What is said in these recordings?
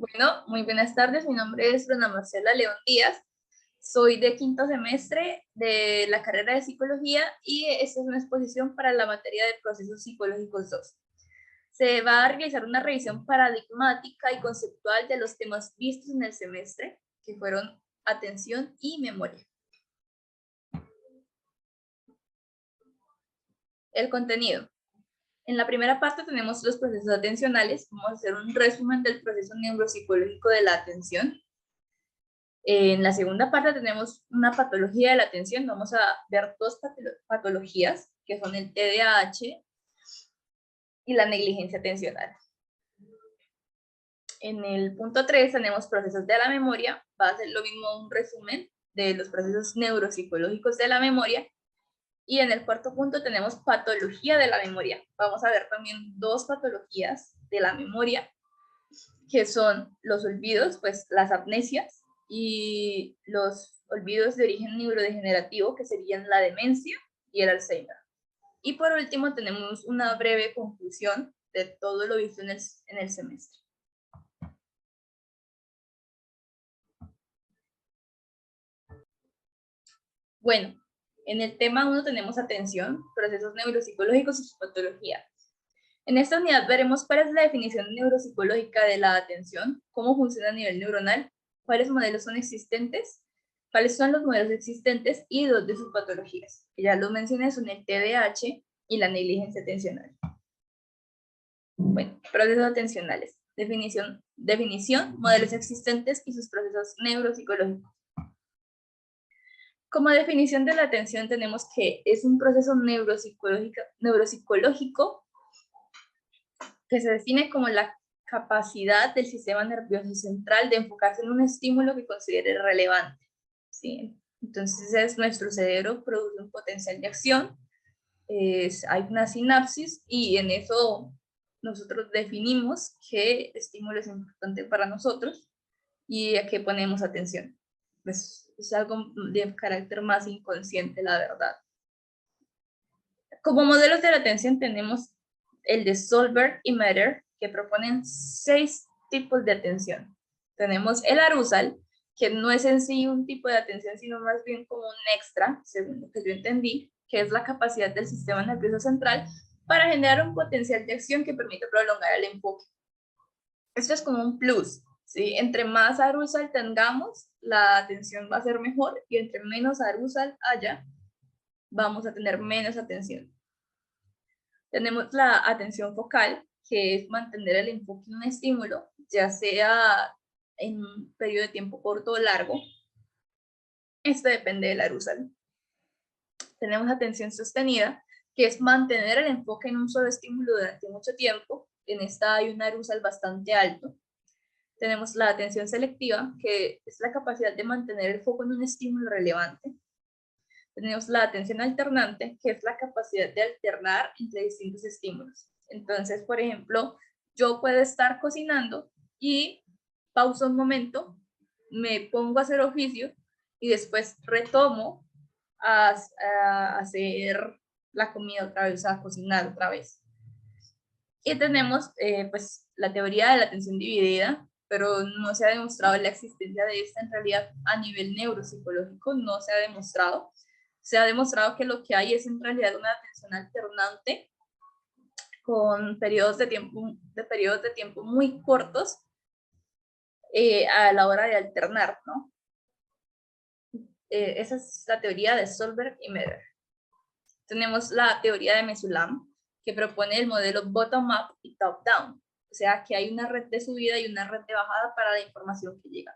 Bueno, muy buenas tardes. Mi nombre es Bruna Marcela León Díaz. Soy de quinto semestre de la carrera de psicología y esta es una exposición para la materia de procesos psicológicos 2. Se va a realizar una revisión paradigmática y conceptual de los temas vistos en el semestre, que fueron atención y memoria. El contenido. En la primera parte tenemos los procesos atencionales. Vamos a hacer un resumen del proceso neuropsicológico de la atención. En la segunda parte tenemos una patología de la atención. Vamos a ver dos patologías, que son el TDAH y la negligencia atencional. En el punto 3 tenemos procesos de la memoria. Va a ser lo mismo un resumen de los procesos neuropsicológicos de la memoria. Y en el cuarto punto tenemos patología de la memoria. Vamos a ver también dos patologías de la memoria, que son los olvidos, pues las amnesias, y los olvidos de origen neurodegenerativo, que serían la demencia y el Alzheimer. Y por último tenemos una breve conclusión de todo lo visto en el semestre. Bueno, en el tema 1 tenemos atención, procesos neuropsicológicos y su patología. En esta unidad veremos cuál es la definición neuropsicológica de la atención, cómo funciona a nivel neuronal, cuáles modelos son existentes, cuáles son los modelos existentes y dos de sus patologías. Ya los mencioné, son el TDAH y la negligencia atencional. Bueno, procesos atencionales. Definición, modelos existentes y sus procesos neuropsicológicos. Como definición de la atención tenemos que es un proceso neuropsicológico que se define como la capacidad del sistema nervioso central de enfocarse en un estímulo que considere relevante. ¿Sí? Entonces nuestro cerebro produce un potencial de acción, hay una sinapsis y en eso nosotros definimos qué estímulo es importante para nosotros y a qué ponemos atención. Pues es algo de carácter más inconsciente, la verdad. Como modelos de la atención tenemos el de Solberg y Metter, que proponen 6 tipos de atención. Tenemos el arousal, que no es en sí un tipo de atención, sino más bien como un extra, según lo que yo entendí, que es la capacidad del sistema nervioso central para generar un potencial de acción que permite prolongar el enfoque. Esto es como un plus, ¿sí? Entre más arousal tengamos, la atención va a ser mejor, y entre menos arousal haya, vamos a tener menos atención. Tenemos la atención focal, que es mantener el enfoque en un estímulo, ya sea en un periodo de tiempo corto o largo. Esto depende del arousal. Tenemos atención sostenida, que es mantener el enfoque en un solo estímulo durante mucho tiempo. En esta hay un arousal bastante alto. Tenemos la atención selectiva, que es la capacidad de mantener el foco en un estímulo relevante. Tenemos la atención alternante, que es la capacidad de alternar entre distintos estímulos. Entonces, por ejemplo, yo puedo estar cocinando y pauso un momento, me pongo a hacer oficio y después retomo a hacer la comida otra vez, a cocinar otra vez. Y tenemos pues la teoría de la atención dividida, pero no se ha demostrado la existencia de esta en realidad a nivel neuropsicológico, no se ha demostrado. Se ha demostrado que lo que hay es en realidad una atención alternante con periodos de tiempo muy cortos a la hora de alternar, ¿no? Esa es la teoría de Solberg y Metter. Tenemos la teoría de Mesulam, que propone el modelo bottom-up y top-down, o sea que hay una red de subida y una red de bajada para la información que llega.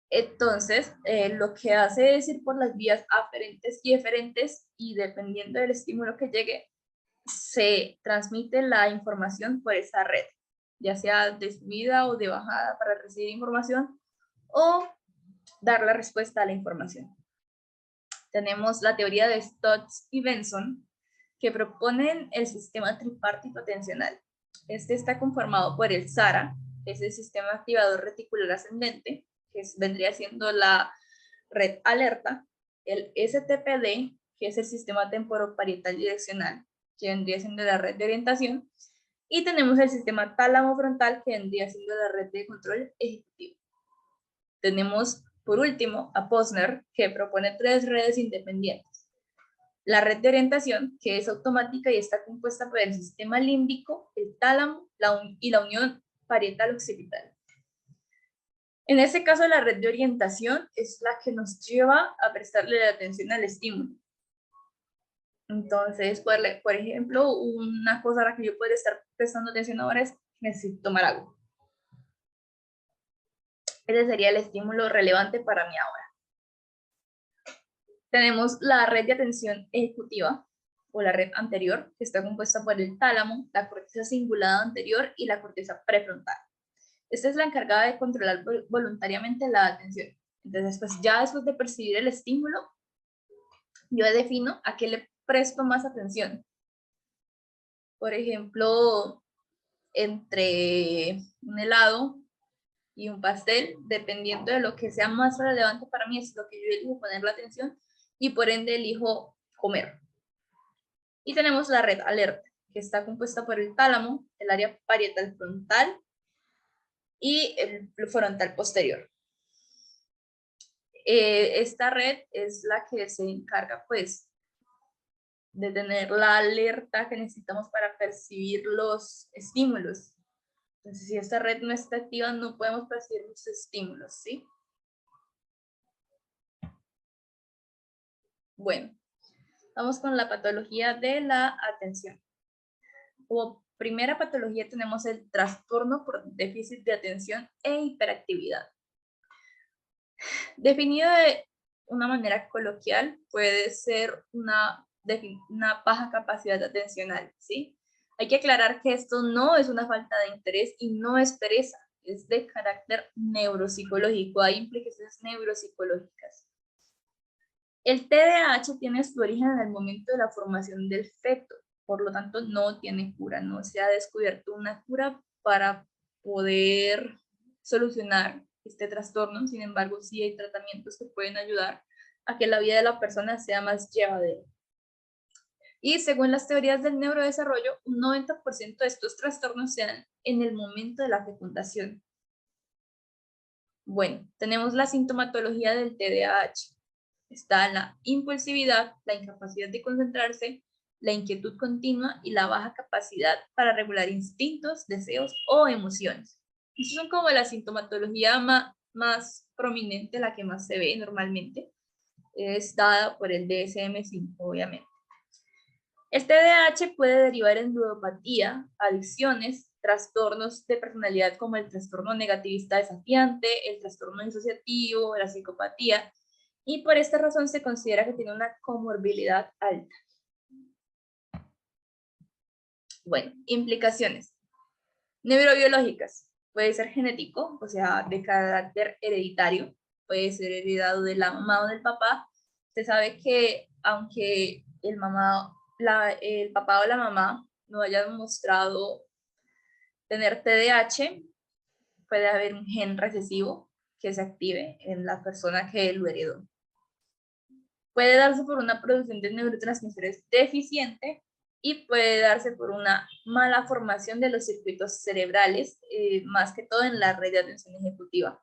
Entonces, lo que hace es ir por las vías aferentes y eferentes, y dependiendo del estímulo que llegue, se transmite la información por esa red, ya sea de subida o de bajada para recibir información o dar la respuesta a la información. Tenemos la teoría de Stotz y Benson, que proponen el sistema tripartito atencional. Este está conformado por el SARA, que es el sistema activador reticular ascendente, que vendría siendo la red alerta, el STPD, que es el sistema temporoparietal direccional, que vendría siendo la red de orientación, Y tenemos el sistema tálamo-frontal, que vendría siendo la red de control ejecutivo. Tenemos, por último, a Posner, que propone 3 redes independientes. La red de orientación, que es automática y está compuesta por el sistema límbico, el tálamo y la unión parietal-occipital. En este caso, la red de orientación es la que nos lleva a prestarle la atención al estímulo. Entonces, por ejemplo, una cosa a la que yo puedo estar prestando atención ahora es necesito tomar agua. Ese sería el estímulo relevante para mí ahora. Tenemos la red de atención ejecutiva, o la red anterior, que está compuesta por el tálamo, la corteza cingulada anterior y la corteza prefrontal. Esta es la encargada de controlar voluntariamente la atención. Entonces, pues ya después de percibir el estímulo, yo defino a qué le presto más atención. Por ejemplo, entre un helado y un pastel, dependiendo de lo que sea más relevante para mí, es lo que yo elijo poner la atención y por ende elijo comer. Y tenemos la red alerta, que está compuesta por el tálamo, el área parietal frontal y el frontal posterior. Esta red es la que se encarga, pues, de tener la alerta que necesitamos para percibir los estímulos. Entonces, si esta red no está activa, no podemos percibir los estímulos, ¿sí? Bueno, vamos con la patología de la atención. Como primera patología tenemos el trastorno por déficit de atención e hiperactividad. Definido de una manera coloquial, puede ser una baja capacidad atencional, ¿sí? Hay que aclarar que esto no es una falta de interés y no es pereza, es de carácter neuropsicológico, hay implicaciones neuropsicológicas. El TDAH tiene su origen en el momento de la formación del feto, por lo tanto no tiene cura, no se ha descubierto una cura para poder solucionar este trastorno. Sin embargo, sí hay tratamientos que pueden ayudar a que la vida de la persona sea más llevadera. Y según las teorías del neurodesarrollo, un 90% de estos trastornos se dan en el momento de la fecundación. Bueno, tenemos la sintomatología del TDAH. Está la impulsividad, la incapacidad de concentrarse, la inquietud continua y la baja capacidad para regular instintos, deseos o emociones. Estas son como la sintomatología más prominente, la que más se ve normalmente. Es dada por el DSM-5, obviamente. El TDAH puede derivar en ludopatía, adicciones, trastornos de personalidad como el trastorno negativista desafiante, el trastorno disociativo, la psicopatía, y por esta razón se considera que tiene una comorbilidad alta. Bueno, implicaciones neurobiológicas. Puede ser genético, o sea, de carácter hereditario, puede ser heredado de la mamá o del papá. Se sabe que aunque el papá o la mamá no hayan mostrado tener TDAH, puede haber un gen recesivo que se active en la persona que lo heredó. Puede darse por una producción de neurotransmisores deficiente y puede darse por una mala formación de los circuitos cerebrales, más que todo en la red de atención ejecutiva.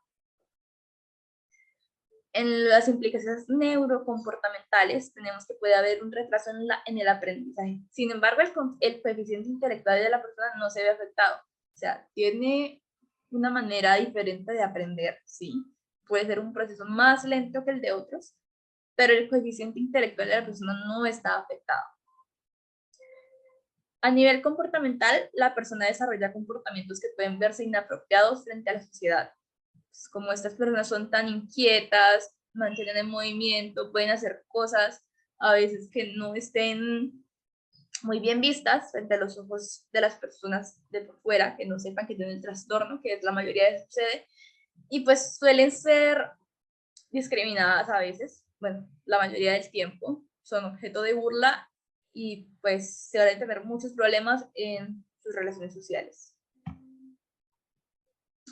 En las implicaciones neurocomportamentales tenemos que puede haber un retraso en el aprendizaje. Sin embargo, el coeficiente intelectual de la persona no se ve afectado. O sea, tiene una manera diferente de aprender, ¿sí? Puede ser un proceso más lento que el de otros, pero el coeficiente intelectual de la persona no está afectado. A nivel comportamental, la persona desarrolla comportamientos que pueden verse inapropiados frente a la sociedad. Pues, como estas personas son tan inquietas, mantienen en movimiento, pueden hacer cosas a veces que no estén muy bien vistas frente a los ojos de las personas de por fuera, que no sepan que tienen el trastorno, que es la mayoría de sucede, y pues suelen ser discriminadas a veces, bueno, la mayoría del tiempo, son objeto de burla y pues se van a tener muchos problemas en sus relaciones sociales.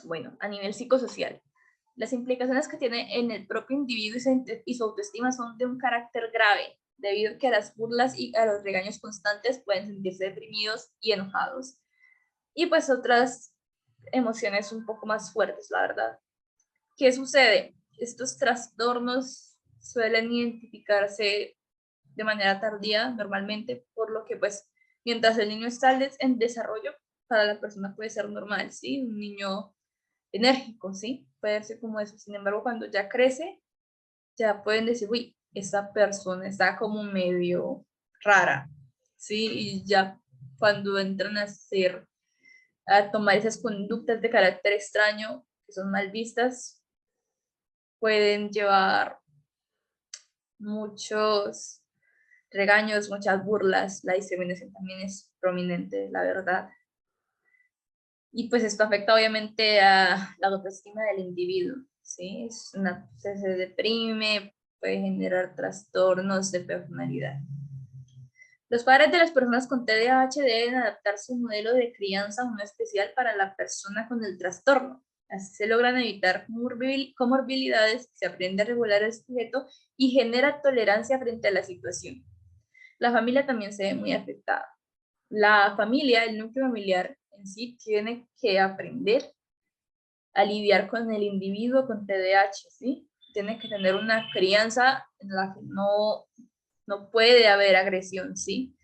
Bueno, a nivel psicosocial, las implicaciones que tiene en el propio individuo y su autoestima son de un carácter grave, debido a que a las burlas y a los regaños constantes pueden sentirse deprimidos y enojados. y pues otras emociones un poco más fuertes, la verdad. ¿Qué sucede? Estos trastornos suelen identificarse de manera tardía normalmente, por lo que pues mientras el niño está en desarrollo, para la persona puede ser normal, ¿sí? Un niño enérgico, ¿sí? Puede ser como eso. Sin embargo, cuando ya crece, ya pueden decir, uy, esta persona está como medio rara, ¿sí? Y ya cuando entran a tomar esas conductas de carácter extraño, que son mal vistas, pueden llevar muchos regaños, muchas burlas, la discriminación también es prominente, la verdad. Y pues esto afecta obviamente a la autoestima del individuo, ¿sí? Se deprime, puede generar trastornos de personalidad. Los padres de las personas con TDAH deben adaptar su modelo de crianza uno especial para la persona con el trastorno. Así se logran evitar comorbilidades, se aprende a regular el sujeto y genera tolerancia frente a la situación. La familia también se ve muy afectada. La familia, el núcleo familiar en sí, tiene que aprender a lidiar con el individuo con TDAH, ¿sí? Tiene que tener una crianza en la que no puede haber agresión, ¿sí?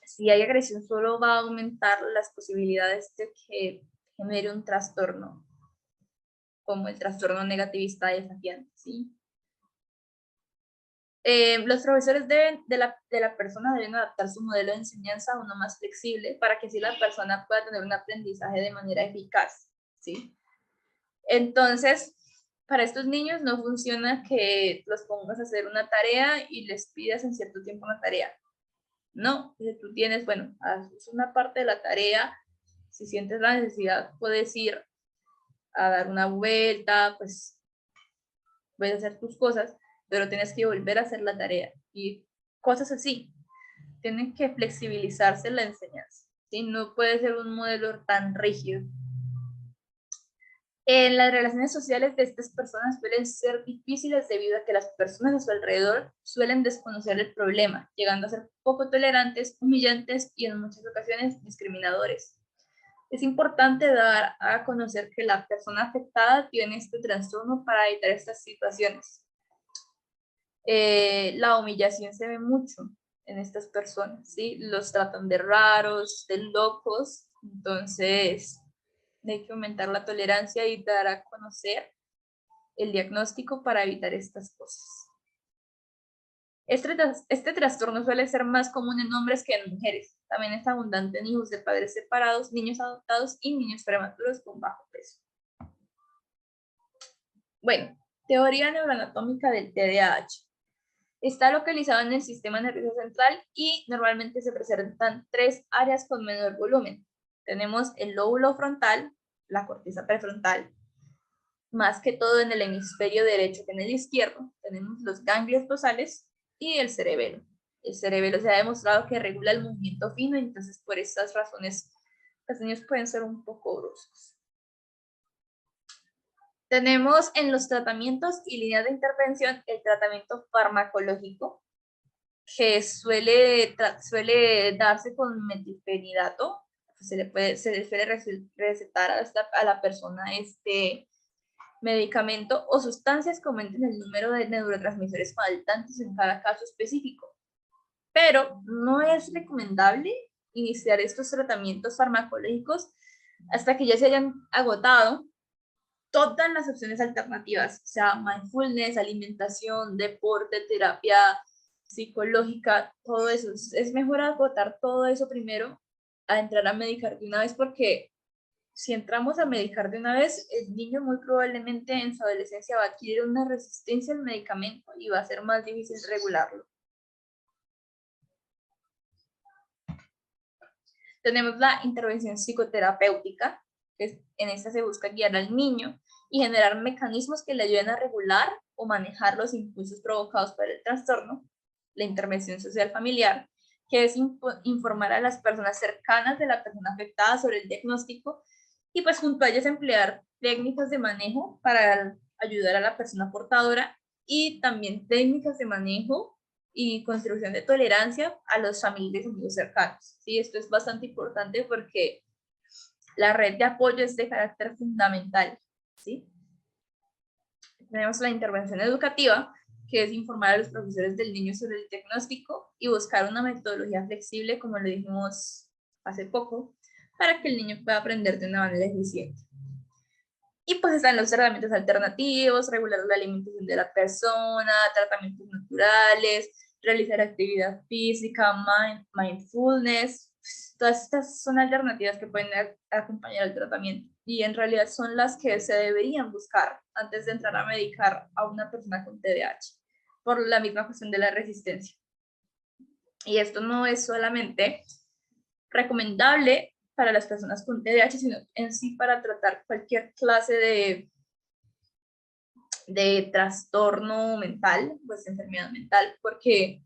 Si hay agresión, solo va a aumentar las posibilidades de que genere un trastorno, como el trastorno negativista desafiante, ¿sí? Los profesores de la persona deben adaptar su modelo de enseñanza a uno más flexible para que así la persona pueda tener un aprendizaje de manera eficaz, ¿sí? Entonces, para estos niños no funciona que los pongas a hacer una tarea y les pidas en cierto tiempo una tarea. No, si tú tienes, bueno, haces una parte de la tarea, si sientes la necesidad, puedes ir a dar una vuelta, pues puedes hacer tus cosas, pero tienes que volver a hacer la tarea y cosas así. Tienen que flexibilizarse la enseñanza, ¿sí? No puede ser un modelo tan rígido. En las relaciones sociales de estas personas suelen ser difíciles debido a que las personas a su alrededor suelen desconocer el problema, llegando a ser poco tolerantes, humillantes y en muchas ocasiones discriminadores. Es importante dar a conocer que la persona afectada tiene este trastorno para evitar estas situaciones. La humillación se ve mucho en estas personas, ¿sí? Los tratan de raros, de locos, entonces hay que aumentar la tolerancia y dar a conocer el diagnóstico para evitar estas cosas. Este trastorno suele ser más común en hombres que en mujeres. También es abundante en hijos de padres separados, niños adoptados y niños prematuros con bajo peso. Bueno, teoría neuroanatómica del TDAH. Está localizado en el sistema nervioso central y normalmente se presentan 3 áreas con menor volumen. Tenemos el lóbulo frontal, la corteza prefrontal, más que todo en el hemisferio derecho que en el izquierdo. Tenemos los ganglios basales y el cerebelo. El cerebelo se ha demostrado que regula el movimiento fino, entonces por estas razones los niños pueden ser un poco bruscos. Tenemos en los tratamientos y líneas de intervención el tratamiento farmacológico, que suele darse con metilfenidato. Se le suele recetar a la persona este medicamento o sustancias que aumenten el número de neurotransmisores faltantes en cada caso específico. Pero no es recomendable iniciar estos tratamientos farmacológicos hasta que ya se hayan agotado todas las opciones alternativas, o sea, mindfulness, alimentación, deporte, terapia psicológica, todo eso. Es mejor agotar todo eso primero a entrar a medicar de una vez, porque si entramos a medicar de una vez, el niño muy probablemente en su adolescencia va a adquirir una resistencia al medicamento y va a ser más difícil regularlo. Tenemos la intervención psicoterapéutica, que en esta se busca guiar al niño y generar mecanismos que le ayuden a regular o manejar los impulsos provocados por el trastorno. La intervención social familiar, que es informar a las personas cercanas de la persona afectada sobre el diagnóstico y pues junto a ellas emplear técnicas de manejo para ayudar a la persona portadora y también técnicas de manejo y construcción de tolerancia a los familiares y amigos cercanos. ¿Sí? Esto es bastante importante porque la red de apoyo es de carácter fundamental. ¿Sí? Tenemos la intervención educativa, que es informar a los profesores del niño sobre el diagnóstico y buscar una metodología flexible, como lo dijimos hace poco, para que el niño pueda aprender de una manera eficiente. Y pues están los tratamientos alternativos, regular la alimentación de la persona, tratamientos naturales, realizar actividad física, mindfulness. Todas estas son alternativas que pueden acompañar el tratamiento y en realidad son las que se deberían buscar antes de entrar a medicar a una persona con TDAH, por la misma cuestión de la resistencia. Y esto no es solamente recomendable para las personas con TDAH, sino en sí para tratar cualquier clase de trastorno mental, pues enfermedad mental, porque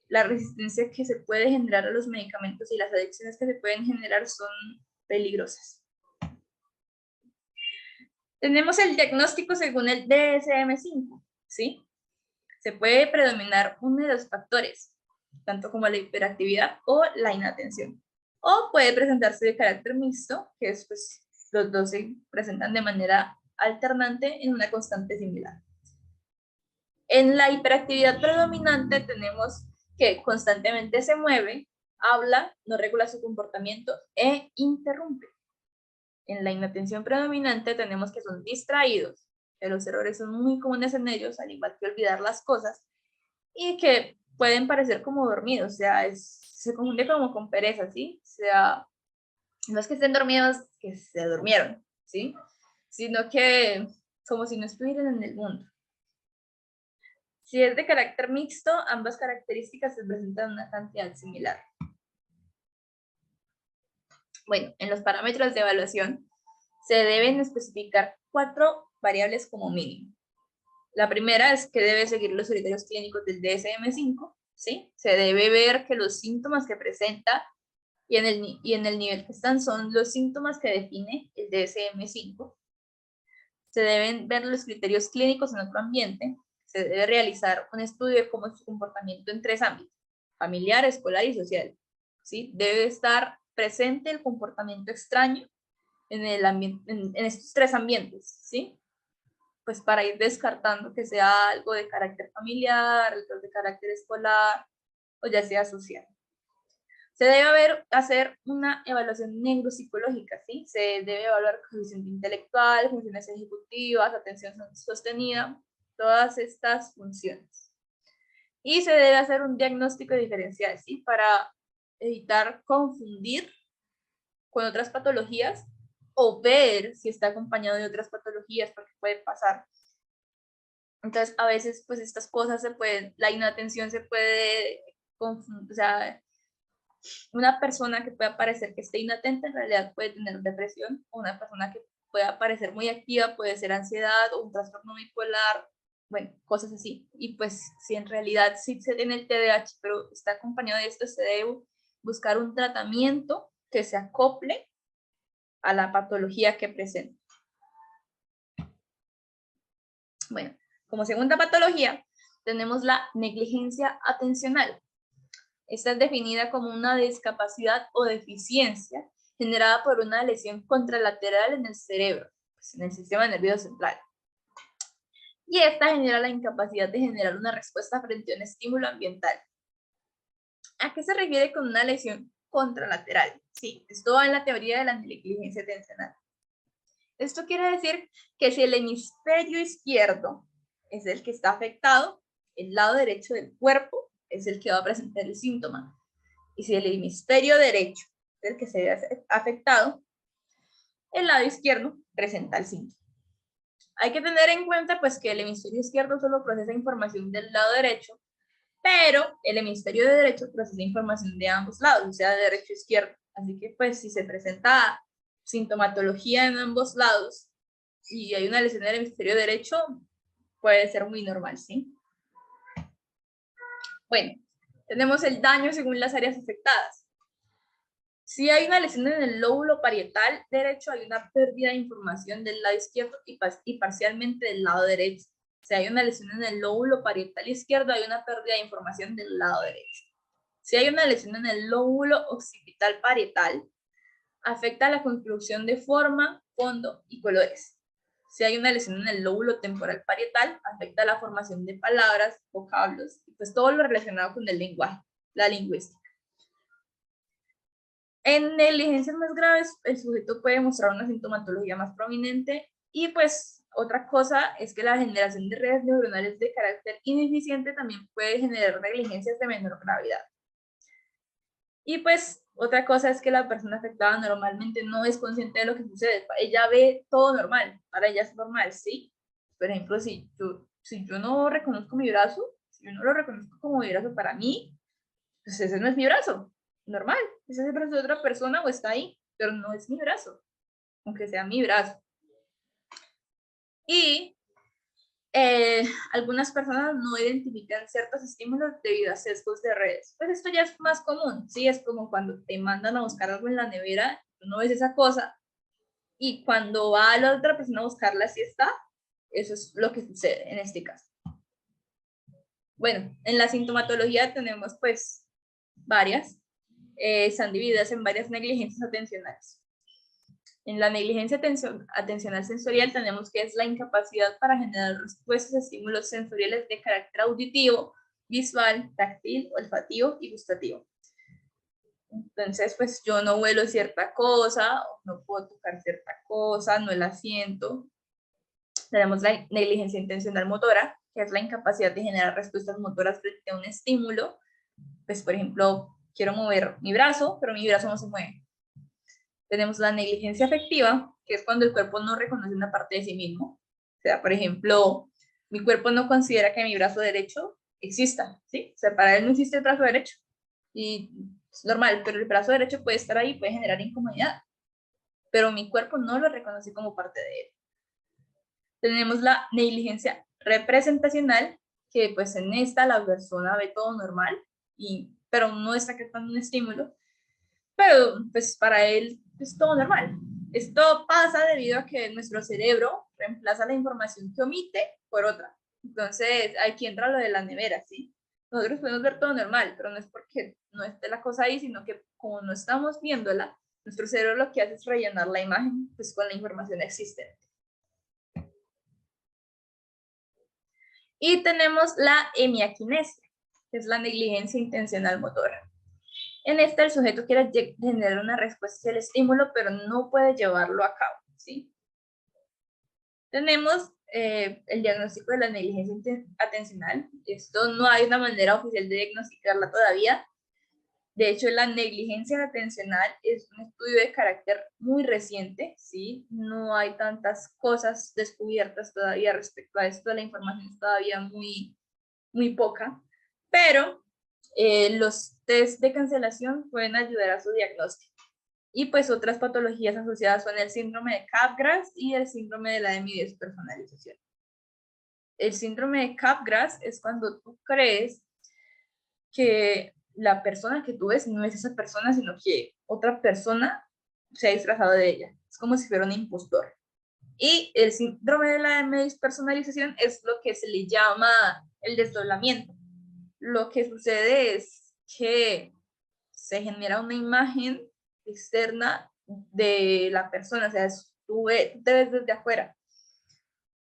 la resistencia que se puede generar a los medicamentos y las adicciones que se pueden generar son peligrosas. Tenemos el diagnóstico según el DSM-5, ¿sí? Se puede predominar uno de los factores, tanto como la hiperactividad o la inatención. O puede presentarse de carácter mixto, que es pues los dos se presentan de manera alternante en una constante similar. En la hiperactividad predominante tenemos que constantemente se mueve, habla, no regula su comportamiento e interrumpe. En la inatención predominante tenemos que son distraídos, que los errores son muy comunes en ellos, al igual que olvidar las cosas, y que pueden parecer como dormidos, o sea, se confunde como con pereza, ¿sí? O sea, no es que estén dormidos, que se durmieron, ¿sí? Sino que como si no estuvieran en el mundo. Si es de carácter mixto, ambas características se presentan en una cantidad similar. Bueno, en los parámetros de evaluación se deben especificar 4 variables como mínimo. La primera es que debe seguir los criterios clínicos del DSM-5, ¿sí? Se debe ver que los síntomas que presenta y en el nivel que están son los síntomas que define el DSM-5. Se deben ver los criterios clínicos en otro ambiente. Se debe realizar un estudio de cómo es su comportamiento en 3 ámbitos: familiar, escolar y social. ¿Sí? Debe estar presente el comportamiento extraño en estos 3 ambientes, ¿sí? Pues para ir descartando que sea algo de carácter familiar, algo de carácter escolar o ya sea social. Se debe hacer una evaluación neuropsicológica, ¿sí? Se debe evaluar coeficiente intelectual, funciones ejecutivas, atención sostenida, todas estas funciones. Y se debe hacer un diagnóstico diferencial, ¿sí? Para evitar confundir con otras patologías o ver si está acompañado de otras patologías, porque puede pasar. Entonces, a veces, pues estas cosas la inatención se puede confundir, o sea, una persona que pueda parecer que esté inatenta en realidad puede tener depresión, o una persona que pueda parecer muy activa puede ser ansiedad o un trastorno bipolar, bueno, cosas así. Y pues si en realidad sí se tiene el TDAH, pero está acompañado de esto, se debe buscar un tratamiento que se acople a la patología que presenta. Bueno, como segunda patología tenemos la negligencia atencional. Esta es definida como una discapacidad o deficiencia generada por una lesión contralateral en el cerebro, pues en el sistema nervioso central. Y esta genera la incapacidad de generar una respuesta frente a un estímulo ambiental. ¿A qué se refiere con una lesión contralateral? Sí, esto va en la teoría de la negligencia atencional. Esto quiere decir que si el hemisferio izquierdo es el que está afectado, el lado derecho del cuerpo es el que va a presentar el síntoma. Y si el hemisferio derecho es el que se ve afectado, el lado izquierdo presenta el síntoma. Hay que tener en cuenta pues que el hemisferio izquierdo solo procesa información del lado derecho, pero el hemisferio derecho procesa información de ambos lados, o sea, de derecho e izquierdo. Así que pues si se presenta sintomatología en ambos lados y hay una lesión del hemisferio derecho, puede ser muy normal, ¿sí? Bueno, tenemos el daño según las áreas afectadas. Si hay una lesión en el lóbulo parietal derecho, hay una pérdida de información del lado izquierdo y parcialmente del lado derecho. Si hay una lesión en el lóbulo parietal izquierdo, hay una pérdida de información del lado derecho. Si hay una lesión en el lóbulo occipital parietal, afecta la construcción de forma, fondo y colores. Si hay una lesión en el lóbulo temporal parietal, afecta la formación de palabras, vocablos, y pues todo lo relacionado con el lenguaje, la lingüística. En negligencias más graves, el sujeto puede mostrar una sintomatología más prominente y pues otra cosa es que la generación de redes neuronales de carácter ineficiente también puede generar negligencias de menor gravedad. Y pues otra cosa es que la persona afectada normalmente no es consciente de lo que sucede. Ella ve todo normal, para ella es normal, ¿sí? Por ejemplo, si yo no reconozco mi brazo, si yo no lo reconozco como mi brazo para mí, pues ese no es mi brazo, normal. Ese es el brazo de otra persona o está ahí, pero no es mi brazo, aunque sea mi brazo. Y algunas personas no identifican ciertos estímulos debido a sesgos de redes. Pues esto ya es más común, ¿sí? Es como cuando te mandan a buscar algo en la nevera, tú no ves esa cosa, y cuando va la otra persona a buscarla, sí está. Eso es lo que sucede en este caso. Bueno, en la sintomatología tenemos pues varias, están divididas en varias negligencias atencionales. En la negligencia atencional sensorial tenemos que es la incapacidad para generar respuestas a estímulos sensoriales de carácter auditivo, visual, táctil, olfativo y gustativo. Entonces, pues yo no huelo cierta cosa, no puedo tocar cierta cosa, no la siento. Tenemos la negligencia intencional motora, que es la incapacidad de generar respuestas motoras frente a un estímulo. Pues, por ejemplo, quiero mover mi brazo, pero mi brazo no se mueve. Tenemos la negligencia afectiva, que es cuando el cuerpo no reconoce una parte de sí mismo. O sea, por ejemplo, mi cuerpo no considera que mi brazo derecho exista, ¿sí? O sea, para él no existe el brazo derecho. Y es normal, pero el brazo derecho puede estar ahí, puede generar incomodidad. Pero mi cuerpo no lo reconoce como parte de él. Tenemos la negligencia representacional, que pues en esta la persona ve todo normal, pero no está captando un estímulo. Pero pues para él es todo normal. Esto pasa debido a que nuestro cerebro reemplaza la información que omite por otra. Entonces, aquí entra lo de la nevera, ¿sí? Nosotros podemos ver todo normal, pero no es porque no esté la cosa ahí, sino que como no estamos viéndola, nuestro cerebro lo que hace es rellenar la imagen pues, con la información existente. Y tenemos la hemiaquinesia, que es la negligencia intencional motora. En esta el sujeto quiere generar una respuesta al estímulo, pero no puede llevarlo a cabo, ¿sí? Tenemos el diagnóstico de la negligencia atencional. Esto no hay una manera oficial de diagnosticarla todavía. De hecho, la negligencia atencional es un estudio de carácter muy reciente, ¿sí? No hay tantas cosas descubiertas todavía respecto a esto. La información es todavía muy poca, pero los test de cancelación pueden ayudar a su diagnóstico. Y pues otras patologías asociadas son el síndrome de Capgras y el síndrome de la despersonalización. El síndrome de Capgras es cuando tú crees que la persona que tú ves no es esa persona, sino que otra persona se ha disfrazado de ella. Es como si fuera un impostor. Y el síndrome de la despersonalización es lo que se le llama el desdoblamiento. Lo que sucede es que se genera una imagen externa de la persona, o sea, tú te ves desde afuera.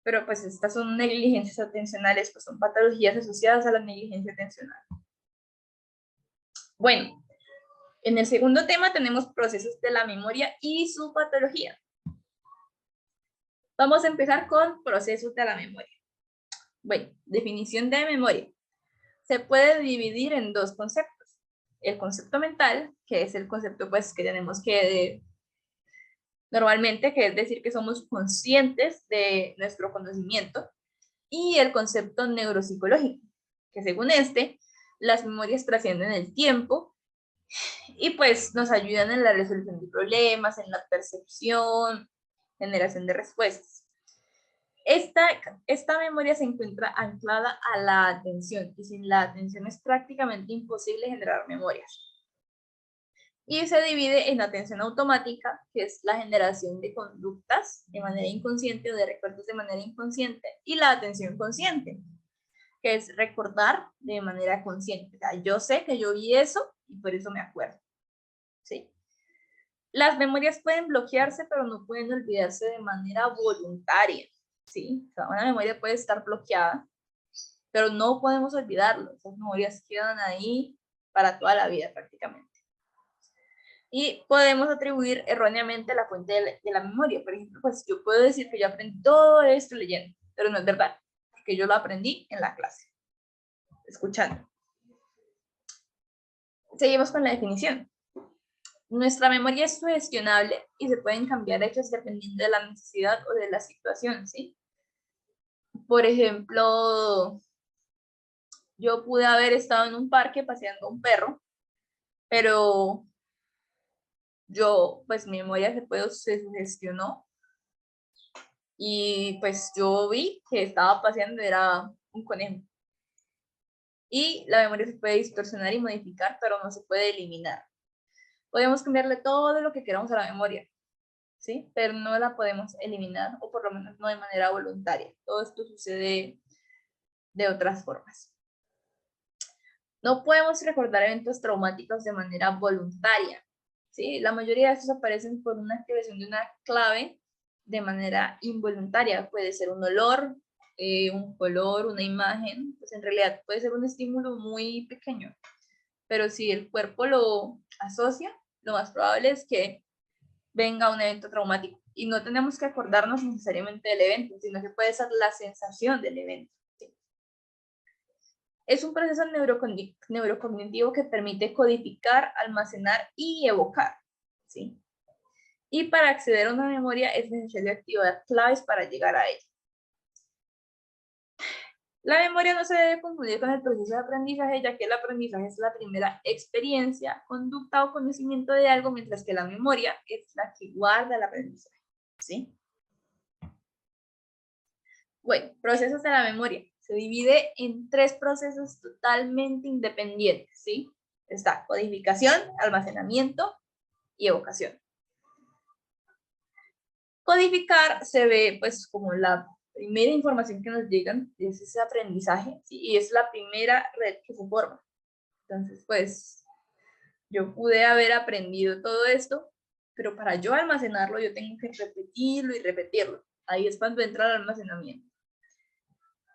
Pero pues estas son negligencias atencionales, pues son patologías asociadas a la negligencia atencional. Bueno, en el segundo tema tenemos procesos de la memoria y su patología. Vamos a empezar con procesos de la memoria. Bueno, definición de memoria. Se puede dividir en dos conceptos. El concepto mental, que es el concepto pues que tenemos que normalmente, que es decir que somos conscientes de nuestro conocimiento, y el concepto neuropsicológico, que según este, las memorias trascienden el tiempo y pues nos ayudan en la resolución de problemas, en la percepción, generación de respuestas. Esta memoria se encuentra anclada a la atención y sin la atención es prácticamente imposible generar memorias. Y se divide en atención automática, que es la generación de conductas de manera inconsciente o de recuerdos de manera inconsciente, y la atención consciente, que es recordar de manera consciente. O sea, yo sé que yo vi eso y por eso me acuerdo. ¿Sí? Las memorias pueden bloquearse, pero no pueden olvidarse de manera voluntaria. ¿Sí? O sea, una memoria puede estar bloqueada, pero no podemos olvidarlo. Esas memorias quedan ahí para toda la vida prácticamente. Y podemos atribuir erróneamente la fuente de la memoria. Por ejemplo, pues yo puedo decir que yo aprendí todo esto leyendo, pero no es verdad, porque yo lo aprendí en la clase, escuchando. Seguimos con la definición. Nuestra memoria es sugestionable y se pueden cambiar hechos dependiendo de la necesidad o de la situación, ¿sí? Por ejemplo, yo pude haber estado en un parque paseando a un perro, pero pues mi memoria se sugestionó y pues yo vi que estaba paseando, era un conejo. Y la memoria se puede distorsionar y modificar, pero no se puede eliminar. Podemos cambiarle todo lo que queramos a la memoria, ¿sí? Pero no la podemos eliminar, o por lo menos no de manera voluntaria. Todo esto sucede de otras formas. No podemos recordar eventos traumáticos de manera voluntaria, ¿sí? La mayoría de estos aparecen por una activación de una clave de manera involuntaria. Puede ser un olor, un color, una imagen, pues en realidad puede ser un estímulo muy pequeño, pero si el cuerpo lo asocia, lo más probable es que venga un evento traumático. Y no tenemos que acordarnos necesariamente del evento, sino que puede ser la sensación del evento. ¿Sí? Es un proceso neurocognitivo que permite codificar, almacenar y evocar. ¿Sí? Y para acceder a una memoria es necesario activar claves para llegar a ella. La memoria no se debe confundir con el proceso de aprendizaje, ya que el aprendizaje es la primera experiencia, conducta o conocimiento de algo, mientras que la memoria es la que guarda el aprendizaje. ¿Sí? Bueno, procesos de la memoria. Se divide en 3 procesos totalmente independientes, ¿sí? Está codificación, almacenamiento y evocación. Codificar se ve pues como la primera información que nos llegan, es ese aprendizaje, ¿sí? Y es la primera red que se forma. Entonces, pues, yo pude haber aprendido todo esto, pero para yo almacenarlo, yo tengo que repetirlo y repetirlo. Ahí es cuando entra el almacenamiento.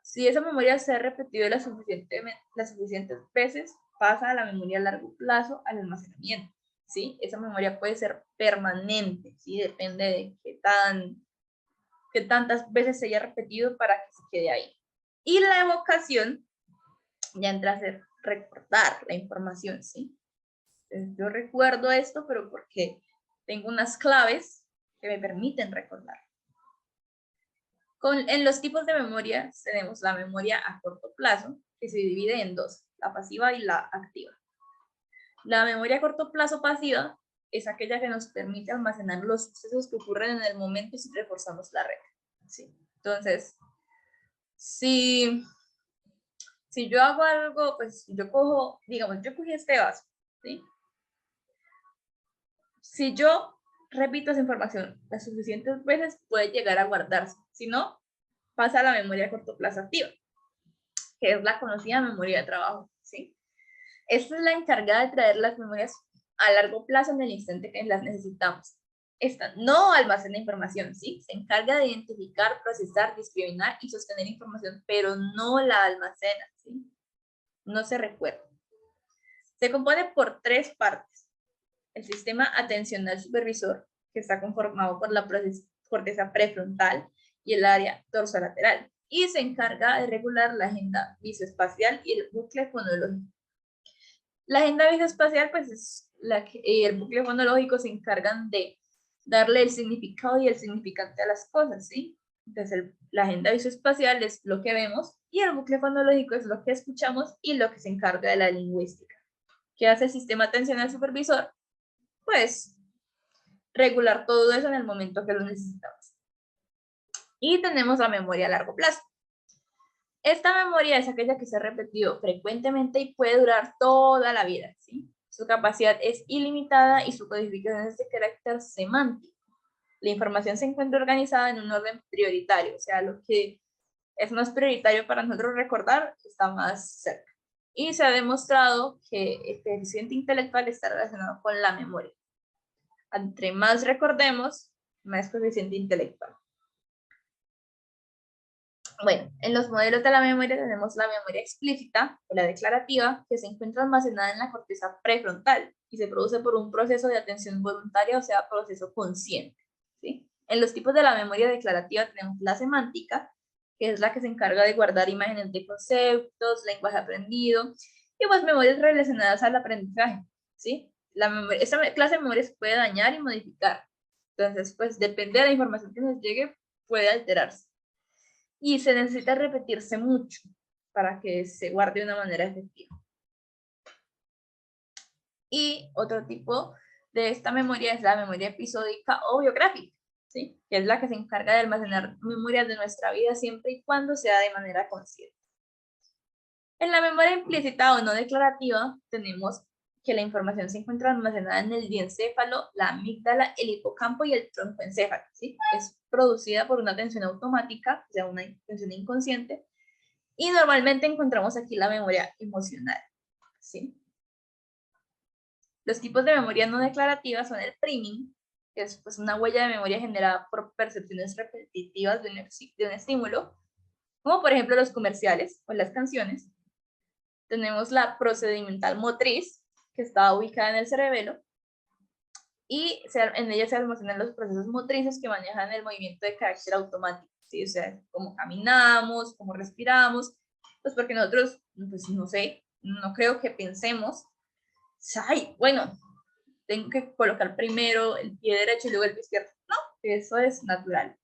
Si esa memoria se ha repetido las suficientes veces, pasa a la memoria a largo plazo al almacenamiento. ¿Sí? Esa memoria puede ser permanente, ¿sí? Depende de qué tantas veces se haya repetido para que se quede ahí. Y la evocación ya entra a ser recordar la información, ¿sí? Entonces, yo recuerdo esto, pero porque tengo unas claves que me permiten recordar. En los tipos de memoria tenemos la memoria a corto plazo, que se divide en 2, la pasiva y la activa. La memoria a corto plazo pasiva es aquella que nos permite almacenar los sucesos que ocurren en el momento si reforzamos la red. ¿Sí? Entonces, si yo hago algo, pues yo cojo, digamos, yo cogí este vaso, ¿sí? Si yo repito esa información las suficientes veces, puede llegar a guardarse. Si no, pasa a la memoria a corto plazo activa, que es la conocida memoria de trabajo, ¿sí? Esta es la encargada de traer las memorias a largo plazo en el instante que las necesitamos. Esta no almacena información, ¿sí? Se encarga de identificar, procesar, discriminar y sostener información, pero no la almacena, ¿sí? No se recuerda. Se compone por 3 partes. El sistema atencional supervisor, que está conformado por la corteza prefrontal y el área dorsolateral, y se encarga de regular la agenda visoespacial y el bucle fonológico. La agenda visoespacial, pues es el bucle fonológico se encargan de darle el significado y el significante a las cosas, ¿sí? Entonces, la agenda visoespacial es lo que vemos y el bucle fonológico es lo que escuchamos y lo que se encarga de la lingüística. ¿Qué hace el sistema atencional supervisor? Pues regular todo eso en el momento que lo necesitamos. Y tenemos la memoria a largo plazo. Esta memoria es aquella que se ha repetido frecuentemente y puede durar toda la vida, ¿sí? O Su capacidad es ilimitada y su codificación es de carácter semántico. La información se encuentra organizada en un orden prioritario, o sea, lo que es más prioritario para nosotros recordar está más cerca. Y se ha demostrado que el coeficiente intelectual está relacionado con la memoria. Entre más recordemos, más coeficiente intelectual. Bueno, en los modelos de la memoria tenemos la memoria explícita o la declarativa, que se encuentra almacenada en la corteza prefrontal y se produce por un proceso de atención voluntaria, o sea, proceso consciente, ¿sí? En los tipos de la memoria declarativa tenemos la semántica, que es la que se encarga de guardar imágenes de conceptos, lenguaje aprendido, y pues memorias relacionadas al aprendizaje, ¿sí? Esta clase de memoria se puede dañar y modificar. Entonces, pues depende de la información que nos llegue, puede alterarse. Y se necesita repetirse mucho para que se guarde de una manera efectiva. Y otro tipo de esta memoria es la memoria episódica o biográfica, ¿sí? Que es la que se encarga de almacenar memorias de nuestra vida siempre y cuando sea de manera consciente. En la memoria implícita o no declarativa tenemos que la información se encuentra almacenada en el diencéfalo, la amígdala, el hipocampo y el troncoencéfalo, ¿sí? Es producida por una atención automática, o sea, una atención inconsciente, y normalmente encontramos aquí la memoria emocional, ¿sí? Los tipos de memoria no declarativa son el priming, que es pues, una huella de memoria generada por percepciones repetitivas de un estímulo, como por ejemplo los comerciales o las canciones. Tenemos la procedimental motriz, que está ubicada en el cerebelo, y en ella se almacenan los procesos motrices que manejan el movimiento de carácter automático, ¿sí? O sea, cómo caminamos, cómo respiramos, pues porque nosotros, pues no sé, no creo que pensemos, ay, bueno, tengo que colocar primero el pie derecho y luego el pie izquierdo. No, eso es natural.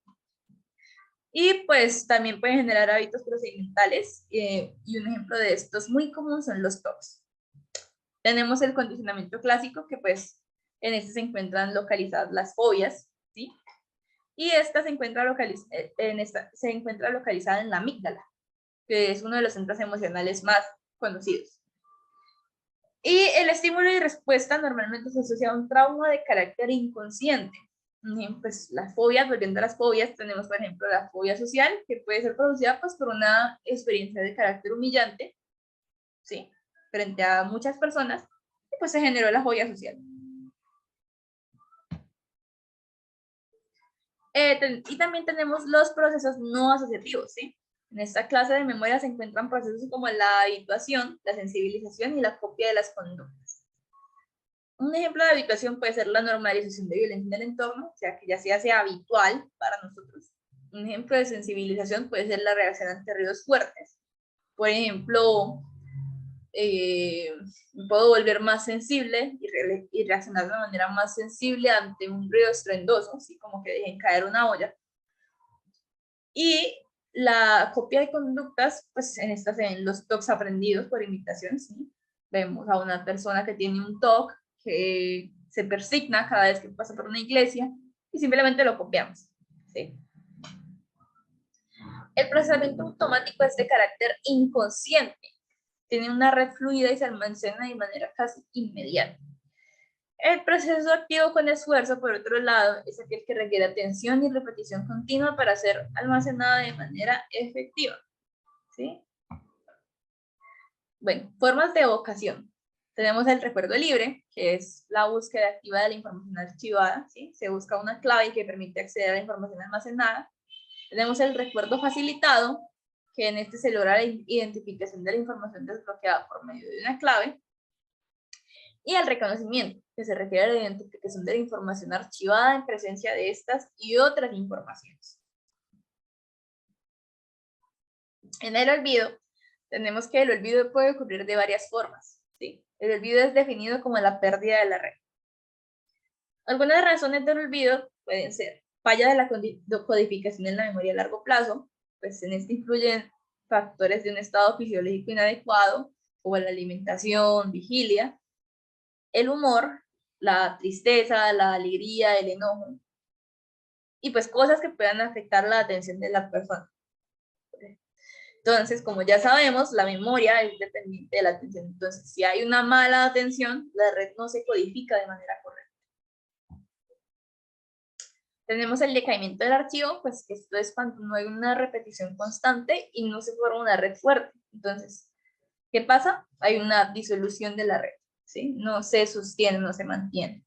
Y pues también pueden generar hábitos procedimentales, y un ejemplo de estos muy común son los TOCs. Tenemos el condicionamiento clásico, que pues en este se encuentran localizadas las fobias, ¿sí? Y esta se encuentra, se encuentra localizada en la amígdala, que es uno de los centros emocionales más conocidos. Y el estímulo y respuesta normalmente se asocia a un trauma de carácter inconsciente. Pues las fobias, volviendo a las fobias, tenemos por ejemplo la fobia social, que puede ser producida pues por una experiencia de carácter humillante, ¿sí? Frente a muchas personas, y pues se generó la fobia social. Y también tenemos los procesos no asociativos, ¿sí? En esta clase de memoria se encuentran procesos como la habituación, la sensibilización y la copia de las conductas. Un ejemplo de habituación puede ser la normalización de violencia en el entorno, o sea, que ya se hace habitual para nosotros. Un ejemplo de sensibilización puede ser la reacción ante ruidos fuertes. Por ejemplo, puedo volver más sensible y reaccionar de una manera más sensible ante un ruido estruendoso, así como que dejen caer una olla. Y la copia de conductas, pues en esta se ven los TOCs aprendidos por imitación, ¿sí? Vemos a una persona que tiene un TOC que se persigna cada vez que pasa por una iglesia y simplemente lo copiamos, ¿sí? El procesamiento automático es de carácter inconsciente, tiene una red fluida y se almacena de manera casi inmediata. El proceso activo con esfuerzo, por otro lado, es aquel que requiere atención y repetición continua para ser almacenada de manera efectiva, ¿sí? Bueno, formas de evocación. Tenemos el recuerdo libre, que es la búsqueda activa de la información archivada, ¿sí? Se busca una clave que permite acceder a la información almacenada. Tenemos el recuerdo facilitado, que en este se logra la identificación de la información desbloqueada por medio de una clave. Y el reconocimiento, que se refiere a la identificación de la información archivada en presencia de estas y otras informaciones. En el olvido, tenemos que el olvido puede ocurrir de varias formas, ¿sí? El olvido es definido como la pérdida de la red. Algunas razones del olvido pueden ser falla de la codificación en la memoria a largo plazo, pues en este influyen factores de un estado fisiológico inadecuado, como la alimentación, vigilia, el humor, la tristeza, la alegría, el enojo, y pues cosas que puedan afectar la atención de la persona. Entonces, como ya sabemos, la memoria es dependiente de la atención. Entonces, si hay una mala atención, la red no se codifica de manera correcta. Tenemos el decaimiento del archivo, pues esto es cuando no hay una repetición constante y no se forma una red fuerte. Entonces, ¿qué pasa? Hay una disolución de la red, ¿sí? No se sostiene, no se mantiene.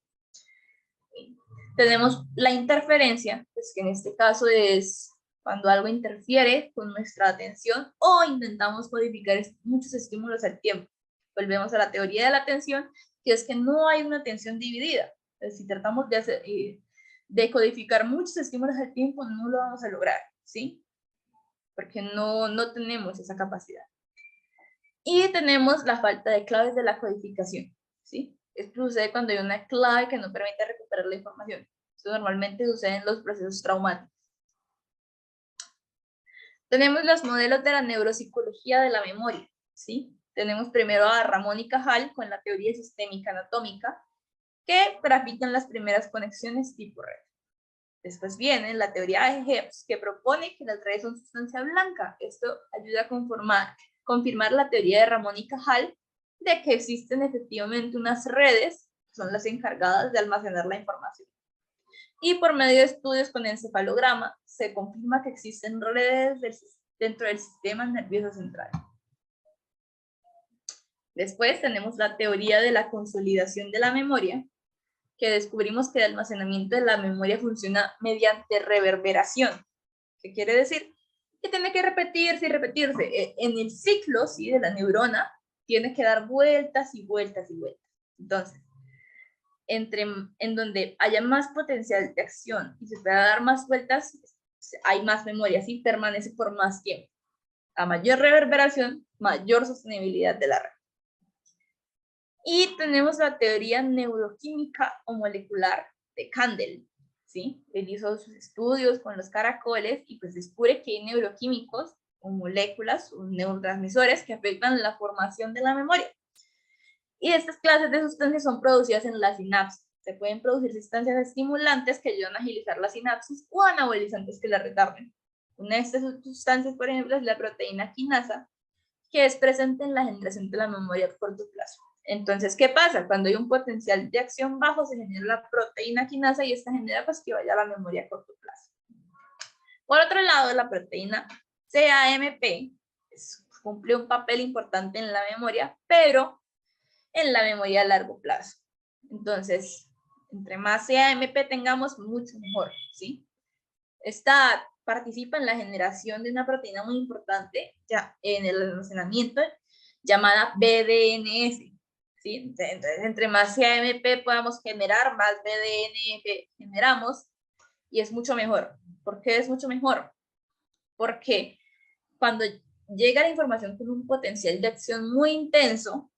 Tenemos la interferencia, pues que en este caso es cuando algo interfiere con nuestra atención o intentamos codificar muchos estímulos al tiempo. Volvemos a la teoría de la atención, que es que no hay una atención dividida. Entonces, si tratamos de codificar muchos estímulos al tiempo, no lo vamos a lograr, ¿sí? Porque no tenemos esa capacidad. Y tenemos la falta de claves de la codificación, ¿sí? Esto sucede cuando hay una clave que no permite recuperar la información. Esto normalmente sucede en los procesos traumáticos. Tenemos los modelos de la neuropsicología de la memoria, ¿sí? Tenemos primero a Ramón y Cajal con la teoría sistémica anatómica, que grafican las primeras conexiones tipo red. Después viene la teoría de Hebs, que propone que las redes son sustancia blanca. Esto ayuda a confirmar la teoría de Ramón y Cajal de que existen efectivamente unas redes que son las encargadas de almacenar la información. Y por medio de estudios con encefalograma se confirma que existen redes dentro del sistema nervioso central. Después tenemos la teoría de la consolidación de la memoria, que descubrimos que el almacenamiento de la memoria funciona mediante reverberación. ¿Qué quiere decir? Que tiene que repetirse y repetirse. En el ciclo, ¿sí?, de la neurona, tiene que dar vueltas y vueltas y vueltas. Entonces, en donde haya más potencial de acción y se pueda dar más vueltas, hay más memoria, ¿sí? Permanece por más tiempo. A mayor reverberación, mayor sostenibilidad de la red. Y tenemos la teoría neuroquímica o molecular de Kandel, ¿sí? Él hizo sus estudios con los caracoles y pues descubre que hay neuroquímicos o moléculas o neurotransmisores que afectan la formación de la memoria. Y estas clases de sustancias son producidas en la sinapsis. Se pueden producir sustancias estimulantes que ayudan a agilizar la sinapsis o anabolizantes que la retarden. Una de estas sustancias, por ejemplo, es la proteína quinasa, que es presente en la generación de la memoria a corto plazo. Entonces, ¿qué pasa? Cuando hay un potencial de acción bajo, se genera la proteína quinasa y esta genera pues que vaya a la memoria a corto plazo. Por otro lado, la proteína CAMP cumple un papel importante en la memoria, pero en la memoria a largo plazo. Entonces, entre más CAMP tengamos, mucho mejor, ¿sí? Esta participa en la generación de una proteína muy importante ya en el almacenamiento llamada BDNF, ¿sí? Entonces, entre más CAMP podamos generar, más BDNF generamos y es mucho mejor. ¿Por qué es mucho mejor? Porque cuando llega la información con un potencial de acción muy intenso,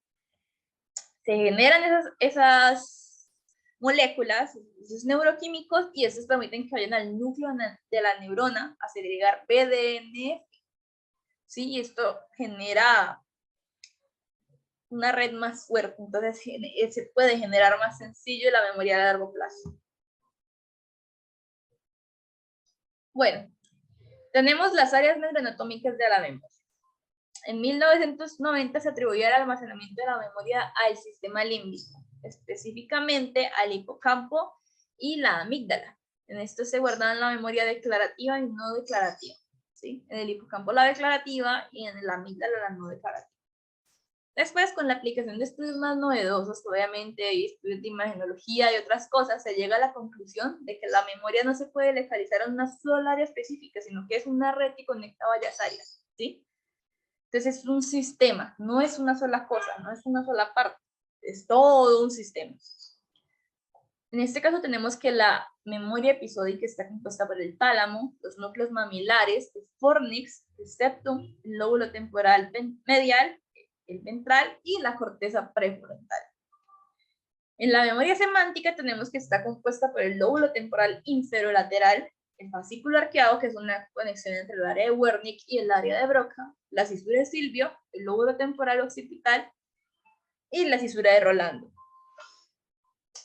se generan esas moléculas, esos neuroquímicos, y estos permiten que vayan al núcleo de la neurona a segregar BDNF. ¿Sí? Y esto genera una red más fuerte, entonces se puede generar más sencillo la memoria a largo plazo. Bueno, tenemos las áreas neuroanatómicas de la memoria. En 1990 se atribuyó el almacenamiento de la memoria al sistema límbico, específicamente al hipocampo y la amígdala. En esto se guardan la memoria declarativa y no declarativa, ¿sí? En el hipocampo la declarativa y en la amígdala la no declarativa. Después, con la aplicación de estudios más novedosos, obviamente, y estudios de imagenología y otras cosas, se llega a la conclusión de que la memoria no se puede localizar en una sola área específica, sino que es una red que conecta varias áreas, ¿sí? Entonces es un sistema, no es una sola cosa, no es una sola parte, es todo un sistema. En este caso tenemos que la memoria episódica está compuesta por el tálamo, los núcleos mamilares, el fornix, el septum, el lóbulo temporal medial, el ventral y la corteza prefrontal. En la memoria semántica tenemos que está compuesta por el lóbulo temporal inferolateral, el fascículo arqueado, que es una conexión entre el área de Wernicke y el área de Broca, la cisura de Silvio, el lóbulo temporal occipital y la cisura de Rolando.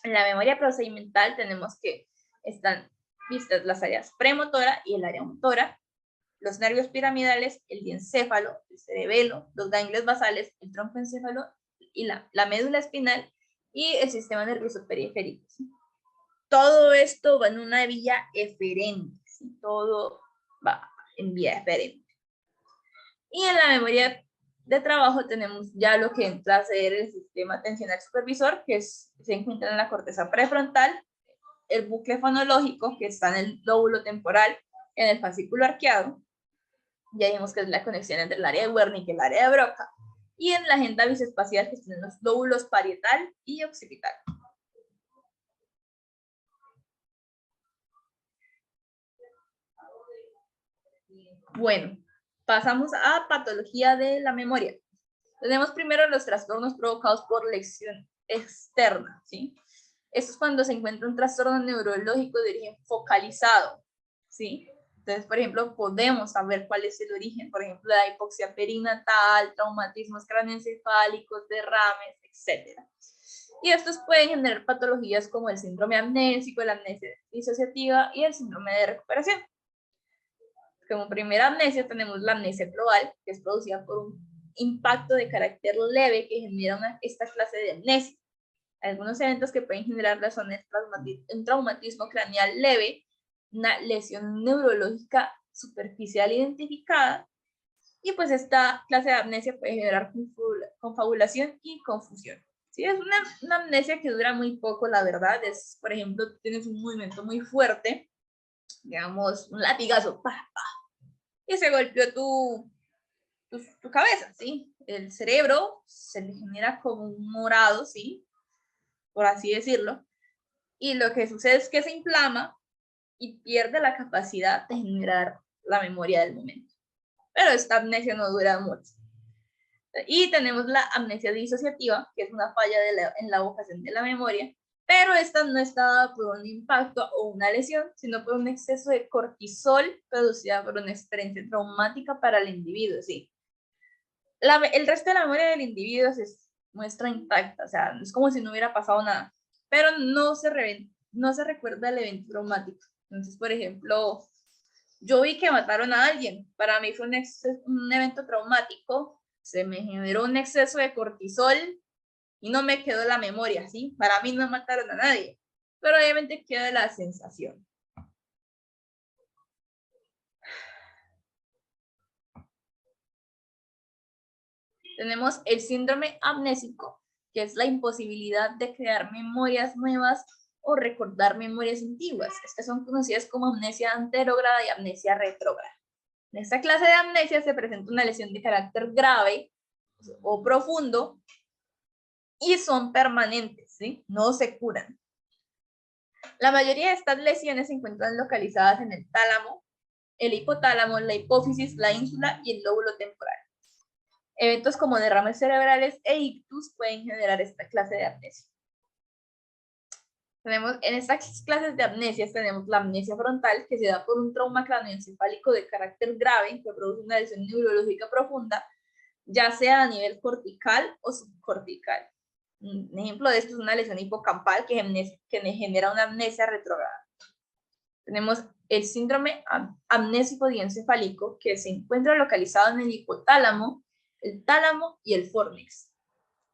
En la memoria procedimental tenemos que están vistas las áreas premotora y el área motora. los nervios piramidales, el diencéfalo, el cerebelo, los ganglios basales, el troncoencéfalo y la médula espinal y el sistema nervioso periférico. ¿Sí? Todo esto va en una vía eferente, ¿sí? Todo va en vía eferente. Y en la memoria de trabajo tenemos ya lo que entra a ser el sistema atencional supervisor, que se encuentra en la corteza prefrontal, el bucle fonológico, que está en el lóbulo temporal, en el fascículo arqueado. Ya vimos que es la conexión entre el área de Wernicke y el área de Broca. Y en la agenda visoespacial, que están en los lóbulos parietal y occipital. Bueno, pasamos a patología de la memoria. Tenemos primero los trastornos provocados por lesión externa, ¿sí? Esto es cuando se encuentra un trastorno neurológico de origen focalizado, ¿sí? Entonces, por ejemplo, podemos saber cuál es el origen, por ejemplo, la hipoxia perinatal, traumatismos craneoencefálicos, derrames, etc. Y estos pueden generar patologías como el síndrome amnésico, la amnesia disociativa y el síndrome de recuperación. Como primera amnesia tenemos la amnesia global, que es producida por un impacto de carácter leve que genera esta clase de amnesia. Algunos eventos que pueden generarla son un traumatismo craneal leve, una lesión neurológica superficial identificada, y pues esta clase de amnesia puede generar confabulación y confusión. ¿Sí? Es una amnesia que dura muy poco, la verdad. Es, por ejemplo, tienes un movimiento muy fuerte, digamos, un latigazo, ¡pah, pah! Y se golpeó tu cabeza, ¿sí? El cerebro se le genera como un morado, ¿sí? Por así decirlo. Y lo que sucede es que se inflama y pierde la capacidad de generar la memoria del momento. Pero esta amnesia no dura mucho. Y tenemos la amnesia disociativa, que es una falla en la evocación de la memoria, pero esta no está dada por un impacto o una lesión, sino por un exceso de cortisol producida por una experiencia traumática para el individuo, ¿sí? El resto de la memoria del individuo se muestra intacta, o sea, es como si no hubiera pasado nada, pero no se recuerda el evento traumático. Entonces, por ejemplo, yo vi que mataron a alguien, para mí fue un evento traumático, se me generó un exceso de cortisol y no me quedó la memoria, ¿sí? Para mí no mataron a nadie, pero obviamente queda la sensación. Tenemos el síndrome amnésico, que es la imposibilidad de crear memorias nuevas o recordar memorias antiguas. Estas son conocidas como amnesia anterógrada y amnesia retrógrada. En esta clase de amnesia se presenta una lesión de carácter grave o profundo y son permanentes, ¿sí? No se curan. La mayoría de estas lesiones se encuentran localizadas en el tálamo, el hipotálamo, la hipófisis, la ínsula y el lóbulo temporal. Eventos como derrames cerebrales e ictus pueden generar esta clase de amnesia. En estas clases de amnesias tenemos la amnesia frontal, que se da por un trauma craneoencefálico de carácter grave que produce una lesión neurológica profunda, ya sea a nivel cortical o subcortical. Un ejemplo de esto es una lesión hipocampal que genera una amnesia retrógrada. Tenemos el síndrome amnésico diencefálico, que se encuentra localizado en el hipotálamo, el tálamo y el fórnix.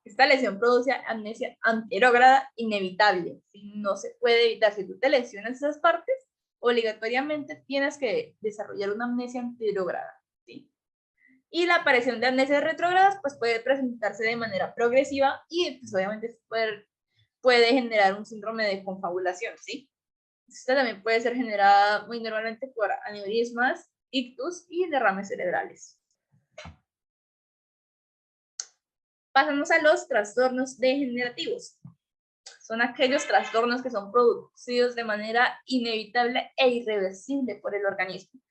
Esta lesión produce amnesia anterógrada inevitable. No se puede evitar. Si tú te lesionas esas partes, obligatoriamente tienes que desarrollar una amnesia anterógrada. ¿Sí? Y la aparición de amnesias retrógradas pues, puede presentarse de manera progresiva y pues, obviamente puede generar un síndrome de confabulación. ¿Sí? Esta también puede ser generada muy normalmente por aneurismas, ictus y derrames cerebrales. Pasamos a los trastornos degenerativos. Son aquellos trastornos que son producidos de manera inevitable e irreversible por el organismo.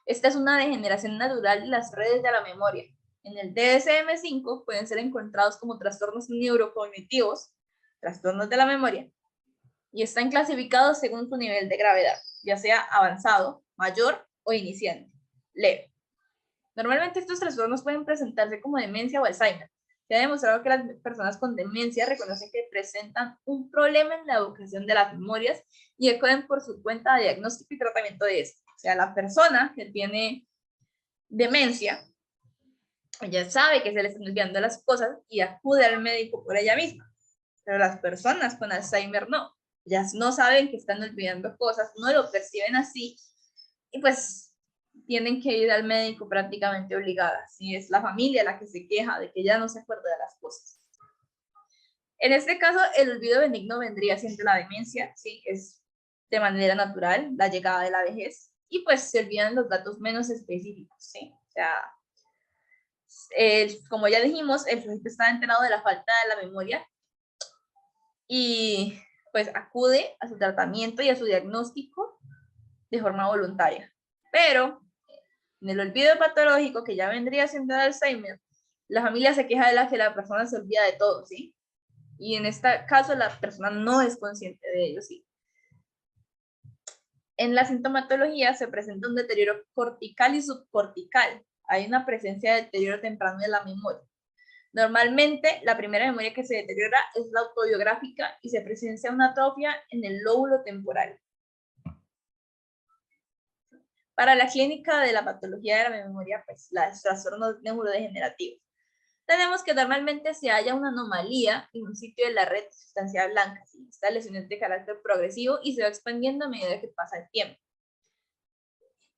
Esta es una degeneración natural de las redes de la memoria. En el DSM-5 pueden ser encontrados como trastornos neurocognitivos, trastornos de la memoria, y están clasificados según su nivel de gravedad, ya sea avanzado, mayor o iniciante, leve. Normalmente estos trastornos pueden presentarse como demencia o Alzheimer. Se ha demostrado que las personas con demencia reconocen que presentan un problema en la evocación de las memorias y acuden por su cuenta a diagnóstico y tratamiento de esto. O sea, la persona que tiene demencia, ella sabe que se le están olvidando las cosas y acude al médico por ella misma. Pero las personas con Alzheimer no. Ellas no saben que están olvidando cosas, no lo perciben así y pues tienen que ir al médico prácticamente obligadas. Y es la familia la que se queja de que ya no se acuerda de las cosas. En este caso, el olvido benigno vendría siendo la demencia, ¿sí? Es de manera natural la llegada de la vejez y pues se olvidan los datos menos específicos, ¿sí? O sea, como ya dijimos, el sujeto está enterado de la falta de la memoria y pues acude a su tratamiento y a su diagnóstico de forma voluntaria. Pero en el olvido patológico, que ya vendría siendo el Alzheimer, la familia se queja de que la persona se olvida de todo, ¿sí? Y en este caso la persona no es consciente de ello, ¿sí? En la sintomatología se presenta un deterioro cortical y subcortical. Hay una presencia de deterioro temprano de la memoria. Normalmente, la primera memoria que se deteriora es la autobiográfica y se presencia una atrofia en el lóbulo temporal. Para la clínica de la patología de la memoria, pues los trastornos neurodegenerativos, tenemos que normalmente se halla una anomalía en un sitio de la red sustancial blanca. ¿Sí? Esta lesión es de carácter progresivo y se va expandiendo a medida que pasa el tiempo.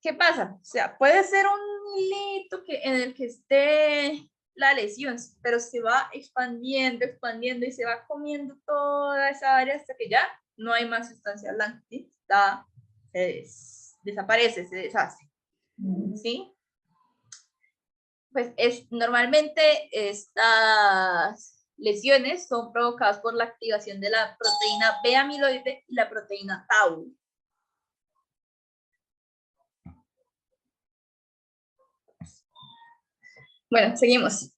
¿Qué pasa? O sea, puede ser un hilito en el que esté la lesión, pero se va expandiendo, expandiendo y se va comiendo toda esa área hasta que ya no hay más sustancia blanca, ¿sí? Desaparece, se deshace, ¿sí? Pues normalmente estas lesiones son provocadas por la activación de la proteína B-amiloide y la proteína tau. Bueno, seguimos.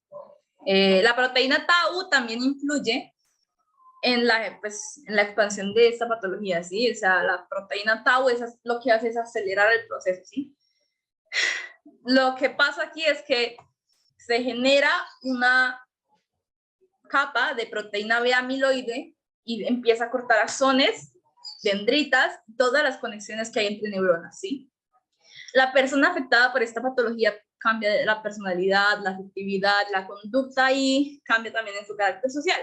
La proteína tau también influye en la expansión de esta patología, ¿sí? O sea, la proteína tau lo que hace es acelerar el proceso, ¿sí? Lo que pasa aquí es que se genera una capa de proteína B amiloide y empieza a cortar axones, dendritas, todas las conexiones que hay entre neuronas, ¿sí? La persona afectada por esta patología cambia la personalidad, la afectividad, la conducta y cambia también en su carácter social.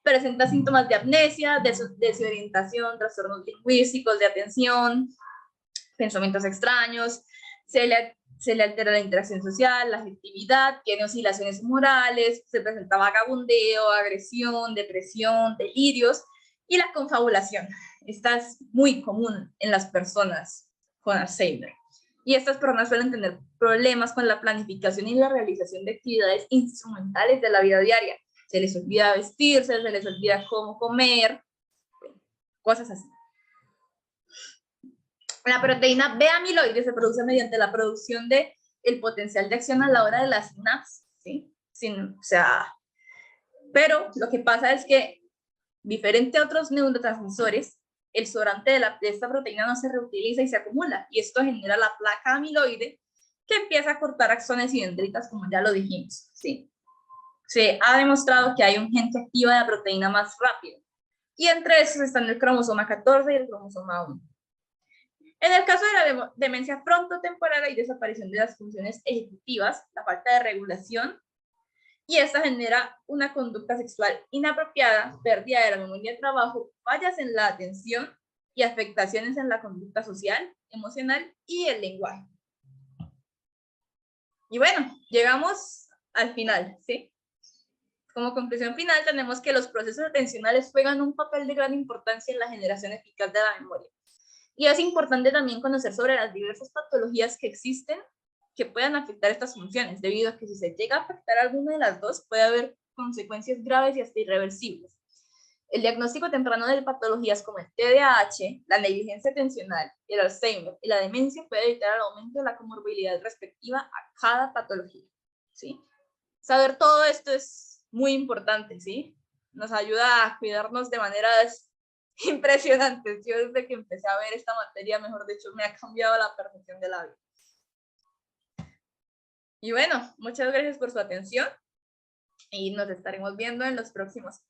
Presenta síntomas de amnesia, desorientación, trastornos lingüísticos, de atención, pensamientos extraños, se le altera la interacción social, la afectividad, tiene oscilaciones morales, se presenta vagabundeo, agresión, depresión, delirios y la confabulación. Esta es muy común en las personas con Alzheimer. Y estas personas suelen tener problemas con la planificación y la realización de actividades instrumentales de la vida diaria. Se les olvida vestirse, se les olvida cómo comer, cosas así. La proteína B-amiloide se produce mediante la producción de el potencial de acción a la hora de la sinapsis, ¿sí? Pero lo que pasa es que, diferente a otros neurotransmisores, el sobrante de esta proteína no se reutiliza y se acumula, y esto genera la placa amiloide que empieza a cortar axones y dendritas, como ya lo dijimos, ¿sí? Se ha demostrado que hay un gen que activa la proteína más rápido, y entre esos están el cromosoma 14 y el cromosoma 1. En el caso de la demencia frontotemporal hay desaparición de las funciones ejecutivas, la falta de regulación, y esta genera una conducta sexual inapropiada, pérdida de la memoria de trabajo, fallas en la atención y afectaciones en la conducta social, emocional y el lenguaje. Y bueno, llegamos al final, ¿sí? Como conclusión final, tenemos que los procesos atencionales juegan un papel de gran importancia en la generación eficaz de la memoria. Y es importante también conocer sobre las diversas patologías que existen que puedan afectar estas funciones, debido a que si se llega a afectar alguna de las dos, puede haber consecuencias graves y hasta irreversibles. El diagnóstico temprano de patologías como el TDAH, la negligencia atencional, el Alzheimer y la demencia puede evitar el aumento de la comorbilidad respectiva a cada patología, ¿sí? Saber todo esto es muy importante, ¿sí? Nos ayuda a cuidarnos de maneras impresionantes. Yo desde que empecé a ver esta materia, mejor dicho, me ha cambiado la percepción de la vida. Y bueno, muchas gracias por su atención y nos estaremos viendo en los próximos.